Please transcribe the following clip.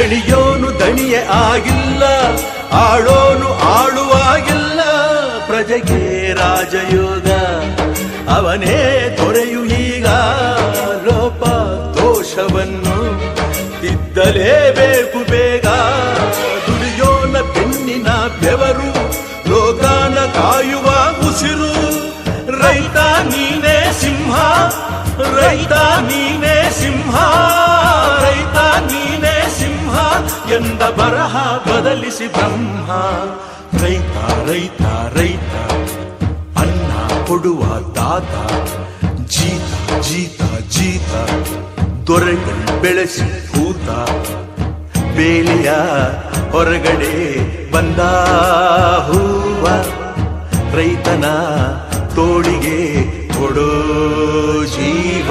ದಣಿಯೋನು ದಣಿಯೇ ಆಗಿಲ್ಲ, ಆಳೋನು ಆಳುವಾಗಿಲ್ಲ. ಪ್ರಜೆಗೆ ರಾಜಯೋಗ ಅವನೇ ದೊರೆಯು ಈಗ. ಲೋಪ ದೋಷವನ್ನು ತಿದ್ದಲೇಬೇಕು ಬೇಗ. ದುಡಿಯೋನ ಬೆನ್ನಿನ ಬೆವರು ಲೋಕಾನ ಕಾಯುವ ಉಸಿರು. ರೈತ ನೀನೇ ಸಿಂಹ, ರೈತ ನೀನೇ ಸಿಂಹ, ರೈತ ನೀನೇ ಸಿಂಹ ಎಂದ ಬರಹ ಬದಲಿಸಿ ಬ್ರಹ್ಮ. ರೈತ ರೈತ ರೈತ ಅನ್ನ ಕೊಡುವ ದಾತ. ಜೀತ ಜೀತ ಜೀತ ದೊರೆಗಳು ಬೆಳೆಸಿ ಭೂತ. ಬೇಲಿಯ ಹೊರಗಡೆ ಬಂದ ಹೂವ, ರೈತನ ತೋಳಿಗೆ ಕೊಡೋ ಜೀವ.